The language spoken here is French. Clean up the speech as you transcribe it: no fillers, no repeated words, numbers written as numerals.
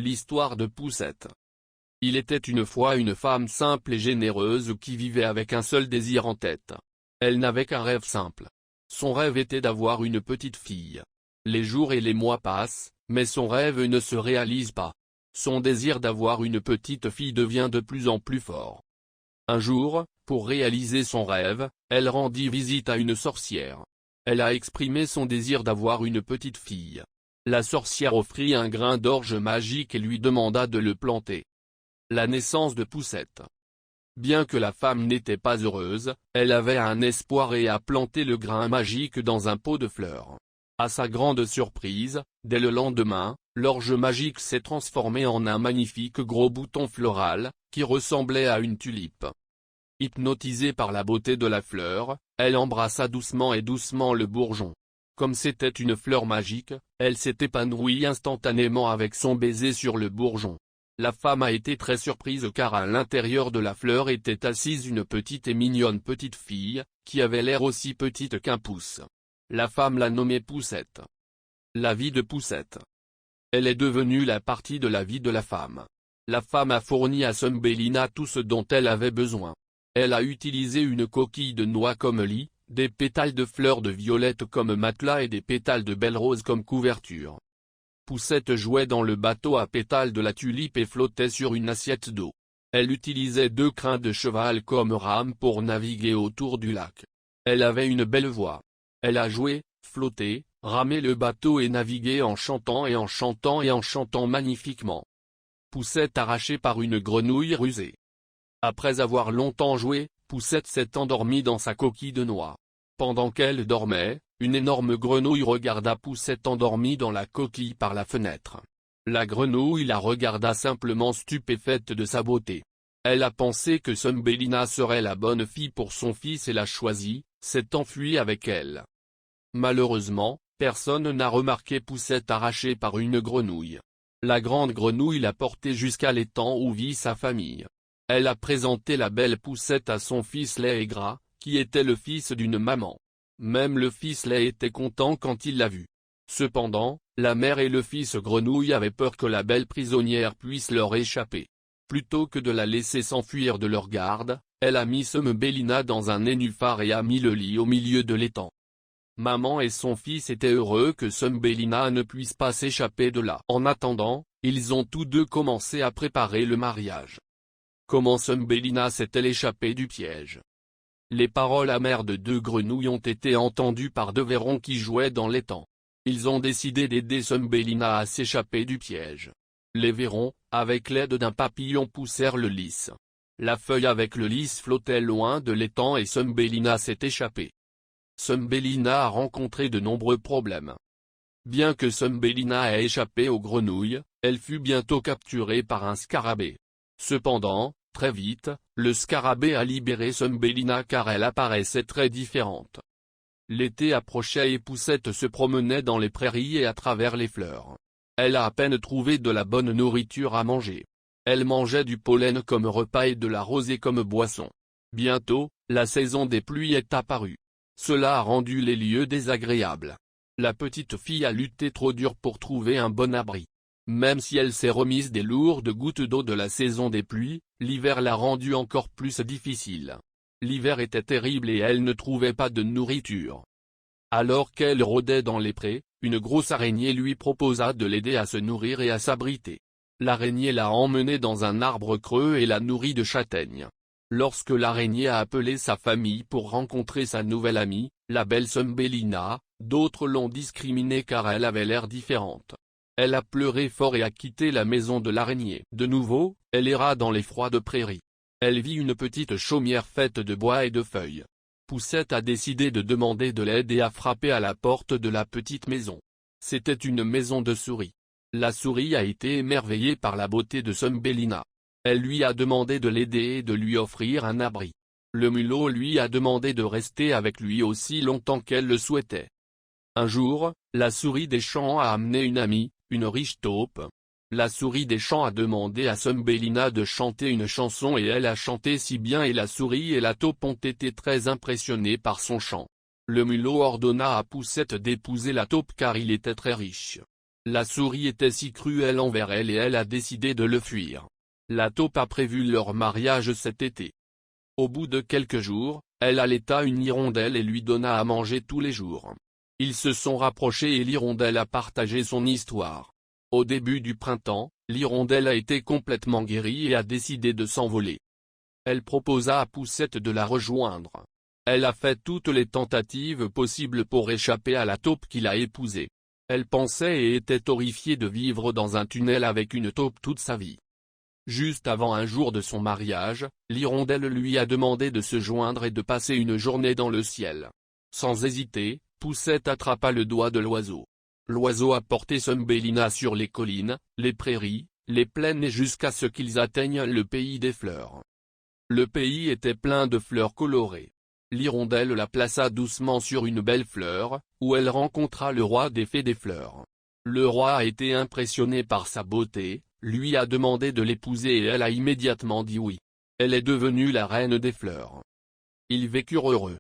L'histoire de Poussette. Il était une fois une femme simple et généreuse qui vivait avec un seul désir en tête. Elle n'avait qu'un rêve simple. Son rêve était d'avoir une petite fille. Les jours et les mois passent, mais son rêve ne se réalise pas. Son désir d'avoir une petite fille devient de plus en plus fort. Un jour, pour réaliser son rêve, elle rendit visite à une sorcière. Elle a exprimé son désir d'avoir une petite fille. La sorcière offrit un grain d'orge magique et lui demanda de le planter. La naissance de Poussette. Bien que la femme n'était pas heureuse, elle avait un espoir et a planté le grain magique dans un pot de fleurs. À sa grande surprise, dès le lendemain, l'orge magique s'est transformé en un magnifique gros bouton floral, qui ressemblait à une tulipe. Hypnotisée par la beauté de la fleur, elle embrassa doucement le bourgeon. Comme c'était une fleur magique, elle s'est épanouie instantanément avec son baiser sur le bourgeon. La femme a été très surprise car à l'intérieur de la fleur était assise une petite et mignonne petite fille, qui avait l'air aussi petite qu'un pouce. La femme l'a nommée Poussette. La vie de Poussette. Elle est devenue la partie de la vie de la femme. La femme a fourni à Thumbelina tout ce dont elle avait besoin. Elle a utilisé une coquille de noix comme lit, des pétales de fleurs de violette comme matelas et des pétales de belle rose comme couverture. Poussette jouait dans le bateau à pétales de la tulipe et flottait sur une assiette d'eau. Elle utilisait 2 crins de cheval comme rames pour naviguer autour du lac. Elle avait une belle voix. Elle a joué, flotté, ramé le bateau et navigué en chantant magnifiquement. Poussette arrachée par une grenouille rusée. Après avoir longtemps joué, Poussette s'est endormie dans sa coquille de noix. Pendant qu'elle dormait, une énorme grenouille regarda Poussette endormie dans la coquille par la fenêtre. La grenouille la regarda simplement stupéfaite de sa beauté. Elle a pensé que Thumbelina serait la bonne fille pour son fils et l'a choisie, s'est enfuie avec elle. Malheureusement, personne n'a remarqué Poussette arrachée par une grenouille. La grande grenouille l'a portée jusqu'à l'étang où vit sa famille. Elle a présenté la belle Poussette à son fils laid et gras, qui était le fils d'une maman. Même le fils laid était content quand il l'a vu. Cependant, la mère et le fils grenouille avaient peur que la belle prisonnière puisse leur échapper. Plutôt que de la laisser s'enfuir de leur garde, elle a mis Thumbelina dans un nénuphar et a mis le lit au milieu de l'étang. Maman et son fils étaient heureux que Thumbelina ne puisse pas s'échapper de là. En attendant, ils ont tous deux commencé à préparer le mariage. Comment Thumbelina s'est-elle échappée du piège? Les paroles amères de 2 grenouilles ont été entendues par 2 vairons qui jouaient dans l'étang. Ils ont décidé d'aider Thumbelina à s'échapper du piège. Les vairons, avec l'aide d'un papillon poussèrent le lys. La feuille avec le lys flottait loin de l'étang et Thumbelina s'est échappée. Thumbelina a rencontré de nombreux problèmes. Bien que Thumbelina ait échappé aux grenouilles, elle fut bientôt capturée par un scarabée. Cependant, très vite, le scarabée a libéré Thumbelina car elle apparaissait très différente. L'été approchait et Poussette se promenait dans les prairies et à travers les fleurs. Elle a à peine trouvé de la bonne nourriture à manger. Elle mangeait du pollen comme repas et de la rosée comme boisson. Bientôt, la saison des pluies est apparue. Cela a rendu les lieux désagréables. La petite fille a lutté trop dur pour trouver un bon abri. Même si elle s'est remise des lourdes gouttes d'eau de la saison des pluies, l'hiver l'a rendue encore plus difficile. L'hiver était terrible et elle ne trouvait pas de nourriture. Alors qu'elle rôdait dans les prés, une grosse araignée lui proposa de l'aider à se nourrir et à s'abriter. L'araignée l'a emmenée dans un arbre creux et l'a nourrie de châtaignes. Lorsque l'araignée a appelé sa famille pour rencontrer sa nouvelle amie, la belle Thumbelina, d'autres l'ont discriminée car elle avait l'air différente. Elle a pleuré fort et a quitté la maison de l'araignée. De nouveau, elle erra dans les froides prairies. Elle vit une petite chaumière faite de bois et de feuilles. Poussette a décidé de demander de l'aide et a frappé à la porte de la petite maison. C'était une maison de souris. La souris a été émerveillée par la beauté de Thumbelina. Elle lui a demandé de l'aider et de lui offrir un abri. Le mulot lui a demandé de rester avec lui aussi longtemps qu'elle le souhaitait. Un jour, la souris des champs a amené une amie, une riche taupe. La souris des champs a demandé à Thumbelina de chanter une chanson et elle a chanté si bien et la souris et la taupe ont été très impressionnées par son chant. Le mulot ordonna à Poussette d'épouser la taupe car il était très riche. La souris était si cruelle envers elle et elle a décidé de le fuir. La taupe a prévu leur mariage cet été. Au bout de quelques jours, elle allaita une hirondelle et lui donna à manger tous les jours. Ils se sont rapprochés et l'hirondelle a partagé son histoire. Au début du printemps, l'hirondelle a été complètement guérie et a décidé de s'envoler. Elle proposa à Poussette de la rejoindre. Elle a fait toutes les tentatives possibles pour échapper à la taupe qui l'a épousée. Elle pensait et était horrifiée de vivre dans un tunnel avec une taupe toute sa vie. Juste avant un jour de son mariage, l'hirondelle lui a demandé de se joindre et de passer une journée dans le ciel. Sans hésiter, Poussette attrapa le doigt de l'oiseau. L'oiseau a porté Thumbelina sur les collines, les prairies, les plaines et jusqu'à ce qu'ils atteignent le pays des fleurs. Le pays était plein de fleurs colorées. L'hirondelle la plaça doucement sur une belle fleur, où elle rencontra le roi des fées des fleurs. Le roi a été impressionné par sa beauté, lui a demandé de l'épouser et elle a immédiatement dit oui. Elle est devenue la reine des fleurs. Ils vécurent heureux.